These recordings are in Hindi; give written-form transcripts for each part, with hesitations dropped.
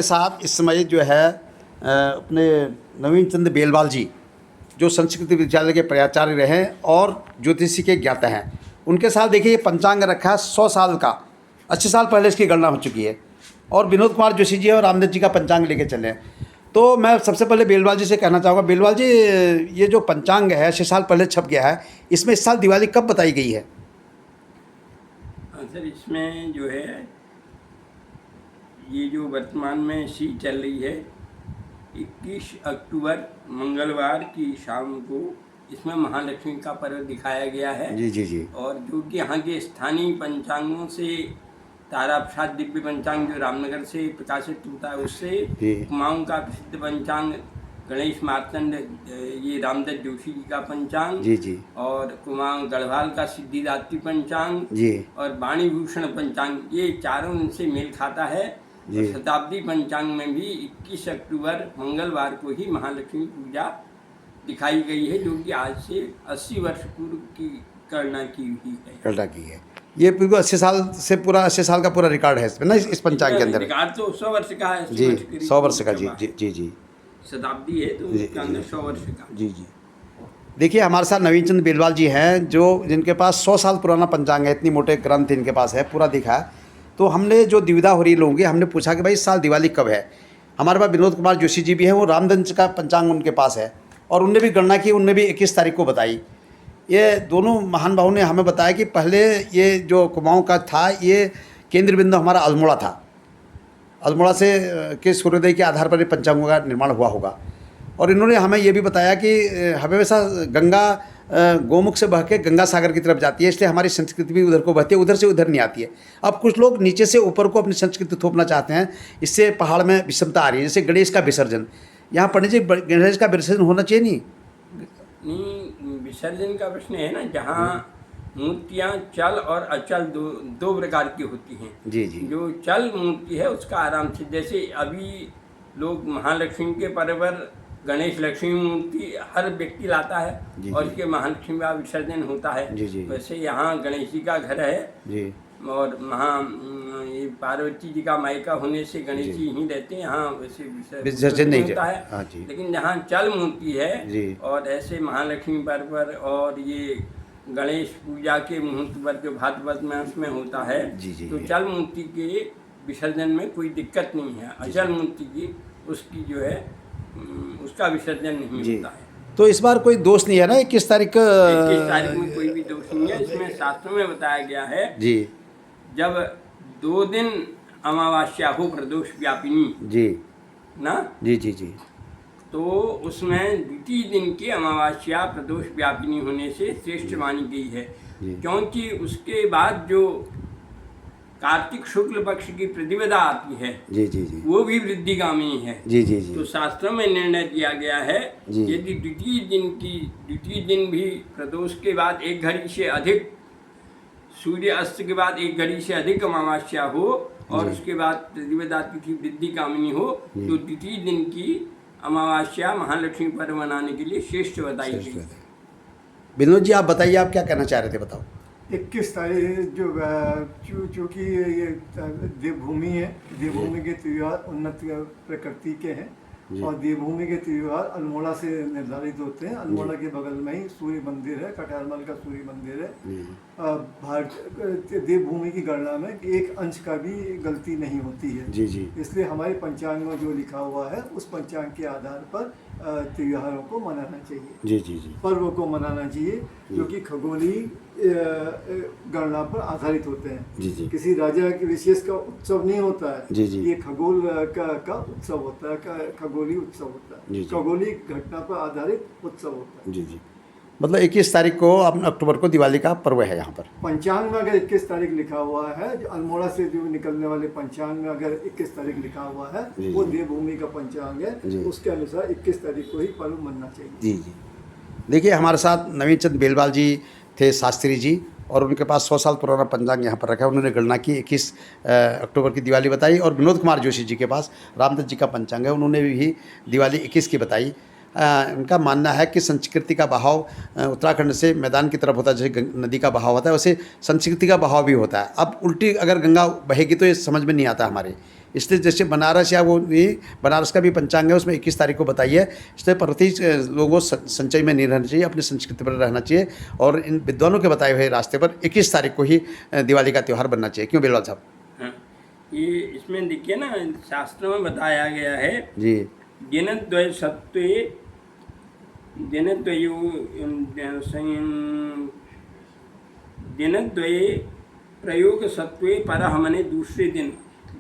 साथ इस समय जो है अपने नवीन चंद्र बेलवाल जी जो संस्कृत विद्यालय के प्राचार्य रहे और ज्योतिषी के ज्ञाता हैं, उनके साथ देखिए ये पंचांग रखा है 100 साल का, 80 साल पहले इसकी गणना हो चुकी है। और विनोद कुमार जोशी जी और रामदेव जी का पंचांग लेके चले हैं। तो मैं सबसे पहले बेलवाल जी से कहना चाहूँगा, बेलवाल जी ये जो पंचांग है 6 साल पहले छप गया है, इसमें इस साल दिवाली कब बताई गई है? सर इसमें जो है ये जो वर्तमान में सी चल रही है 21 अक्टूबर मंगलवार की शाम को इसमें महालक्ष्मी का पर्व दिखाया गया है। जी जी जी। और जो कि यहाँ के स्थानीय पंचांगों से तारा प्रसाद दिव्य पंचांग जो रामनगर से प्रकाशित होता है उससे, कुमाऊँ का प्रसिद्ध पंचांग गणेश मार्तंड ये रामदत्त जोशी जी का पंचांग जी जी, और कुमाऊँ गढ़वाल का सिद्धिदात्री पंचांग जी और वाणीभूषण पंचांग, ये चारों इनसे मेल खाता है। और शताब्दी पंचांग में भी 21 अक्टूबर मंगलवार को ही महालक्ष्मी पूजा दिखाई गई है, जो कि आज से 80 वर्ष पूर्व की गणना की हुई है। गणना की है। ये पूरा 80 साल से पूरा 80 साल का पूरा रिकॉर्ड है इसमें ना, इस पंचांग के अंदर। रिकॉर्ड तो 100 वर्ष का है जी, 100 वर्ष का। जी जी जी जी, शताब्दी है तो उसके अंदर 100 वर्ष का। जी जी। देखिए हमारे साथ नवीन चंद्र बेलवाल जी हैं जो जिनके पास 100 साल पुराना पंचांग है, इतनी मोटे ग्रंथ इनके पास है, पूरा दिखा है। तो हमने जो दुविधा हो रही लोगों की, हमने पूछा कि भाई इस साल दिवाली कब है। हमारे पास विनोद कुमार जोशी जी भी हैं, वो रामदंश का पंचांग उनके पास है और उनने भी गणना की, उनने भी 21 तारीख को बताई। ये दोनों महान भावों ने हमें बताया कि पहले ये जो कुमाऊँ का था ये केंद्र बिंदु हमारा अल्मोड़ा था, अल्मोड़ा से के सूर्योदय के आधार पर ये पंचांगों का निर्माण हुआ होगा। और इन्होंने हमें ये भी बताया कि हमेशा गंगा गोमुख से बह के गंगा सागर की तरफ जाती है, इसलिए हमारी संस्कृति भी उधर को बहती है, उधर से उधर नहीं आती है। अब कुछ लोग नीचे से ऊपर को अपनी संस्कृति थोपना चाहते हैं, इससे पहाड़ में विषमता आ रही है। जैसे गणेश का विसर्जन, यहाँ पंडित जी गणेश का विसर्जन होना चाहिए नहीं? विसर्जन का प्रश्न है ना, जहाँ मूर्तियाँ चल और अचल दो प्रकार की होती हैं। जी जी। जो चल मूर्ति है उसका आराम से, जैसे अभी लोग महालक्ष्मी के पर्व पर गणेश लक्ष्मी मूर्ति हर व्यक्ति लाता है और इसके महालक्ष्मी का विसर्जन होता है। जी जी। वैसे यहाँ गणेश जी का घर है जी, और वहाँ ये पार्वती जी का मायका होने से गणेश जी ही रहते हैं, यहाँ वैसे विसर्जन नहीं होता है। हाँ जी। लेकिन जहाँ चल मूर्ति है और ऐसे महालक्ष्मी पर्व पर और ये गणेश पूजा के मुहूर्त पर जो भाद्रपद मास में होता है, तो चल मूर्ति के विसर्जन में कोई दिक्कत नहीं है। अचल मूर्ति की उसकी जो है उसका विसर्जन नहीं होता है। तो इस बार कोई दोष नहीं है ना 21 तारीख? 21 तारीख में कोई भी दोष नहीं है। इसमें शास्त्रों में बताया गया है जी, जब 2 दिन अमावस्या हो प्रदोष व्यापिनी जी ना, जी जी जी, तो उसमें द्वितीय दिन की अमावस्या प्रदोष व्यापिनी होने से श्रेष्ठ मानी गई है, क्योंकि उसके बाद जो कार्तिक शुक्ल पक्ष की प्रतिपदा आती है जी जी जी, वो भी वृद्धिगामी है। जी जी जी। तो शास्त्रों में निर्णय किया गया है यदि द्वितीय दिन भी प्रदोष के बाद 1 घड़ी से अधिक, सूर्य अस्त के बाद 1 घड़ी से अधिक अमावस्या हो और उसके बाद प्रतिपदा तिथि वृद्धि कामिनी हो, तो द्वितीय दिन की अमावस्या महालक्ष्मी पर्व मनाने के लिए श्रेष्ठ बताई गई। विनोद जी आप बताइए, आप क्या कहना चाह रहे थे, बताओ। 21 तारीख जो चूँकि ये देवभूमि है, देवभूमि के त्यौहार उन्नत प्रकृति के हैं और देवभूमि के त्यौहार अल्मोड़ा से निर्धारित होते हैं। अल्मोड़ा के बगल में ही सूर्य मंदिर है, कटारमल का सूर्य मंदिर है। भारत देवभूमि की गणना में एक अंश का भी गलती नहीं होती है। जी जी। इसलिए हमारे पंचांग में जो लिखा हुआ है उस पंचांग के आधार पर त्योहारों को मनाना चाहिए, जी जी जी, पर्वों को मनाना चाहिए, जो कि खगोली गणना पर आधारित होते हैं। जी जी। किसी राजा के विशेष का उत्सव नहीं होता है। जी जी। ये खगोल का उत्सव होता है, खगोली उत्सव होता है। जी जी। खगोली घटना पर आधारित उत्सव होता है। जी जी। मतलब 21 तारीख को अक्टूबर को दिवाली का पर्व है यहाँ पर। पंचांग में अगर 21 तारीख लिखा हुआ है, जो अल्मोड़ा से जो निकलने वाले पंचांग में अगर 21 तारीख लिखा हुआ है, वो देवभूमि का पंचांग है, उसके अनुसार 21 तारीख को ही पर्व मनना चाहिए। जी जी। देखिए हमारे साथ नवीन चंद्र बेलवाल जी थे, शास्त्री जी, और उनके पास 100 साल पुराना पंचांग यहाँ पर रखा है। उन्होंने गणना की 21 अक्टूबर की दिवाली बताई। और विनोद कुमार जोशी जी के पास रामदत्त जी का पंचांग है, उन्होंने भी दिवाली 21 की बताई। उनका मानना है कि संस्कृति का बहाव उत्तराखंड से मैदान की तरफ होता है, जैसे नदी का बहाव होता है वैसे संस्कृति का बहाव भी होता है। अब उल्टी अगर गंगा बहेगी तो ये समझ में नहीं आता हमारे इसलिए जैसे बनारस या वो ये बनारस का भी पंचांग है उसमें 21 तारीख को बताइए। इसलिए प्रति लोगों को संचय में नहीं रहना चाहिए, अपनी संस्कृति पर रहना चाहिए और इन विद्वानों के बताए हुए रास्ते पर 21 तारीख को ही दिवाली का त्यौहार बनना चाहिए। क्यों बिलवाल साहब? हाँ, ये इसमें देखिए ना, शास्त्रों में बताया गया है जी दिनद्वय सत्वे दिनद्वये प्रयोग सत्वे परह मने दूसरे दिन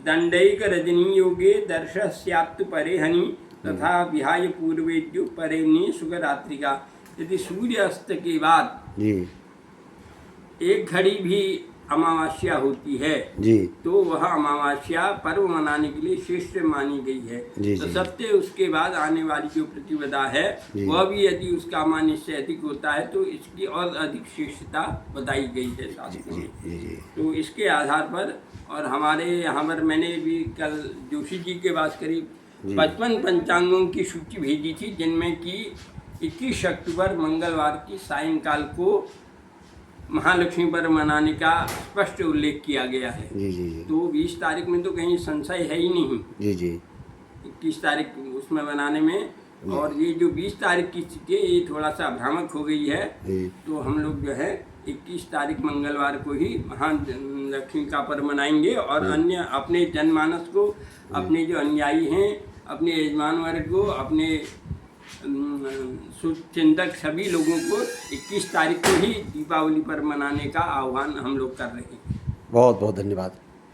दंडैक रजनी योगे दर्शस्यात्तु परे हनि तथा विहाय पूर्वेद्यु परेनी सुगरात्रिका। यदि सूर्य अस्त के बाद जी एक घड़ी भी अमावस्या होती है जी तो वह अमावस्या पर्व मनाने के लिए श्रेष्ठ मानी गई है। जी, तो जी। सत्य उसके बाद आने वाली जो प्रतिपदा है जी। वह भी यदि उसका मान इससे अधिक होता है तो इसकी और अधिक श्रेष्ठता बताई गई है शास्त्रों में। जी जी तो इसके आधार पर और हमारे यहाँ पर मैंने भी कल जोशी जी के पास करीब 55 पंचांगों की सूची भेजी थी, जिनमें कि 21 अक्टूबर मंगलवार की सायंकाल को महालक्ष्मी पर्व मनाने का स्पष्ट उल्लेख किया गया है। जी जी जी तो 20 तारीख में तो कहीं संशय है ही नहीं, जी जी 21 तारीख उसमें बनाने में। और ये जो 20 तारीख की स्थिति है ये थोड़ा सा भ्रामक हो गई है। जी तो हम लोग जो है 21 तारीख मंगलवार को ही महालक्ष्मी का पर्व मनाएंगे और अन्य अपने जनमानस को, अपने जो अनुयायी हैं, अपने यजमान वर्ग को, अपने शुभचिंतक सभी लोगों को 21 तारीख को ही दीपावली पर्व मनाने का आह्वान हम लोग कर रहे हैं। बहुत बहुत धन्यवाद।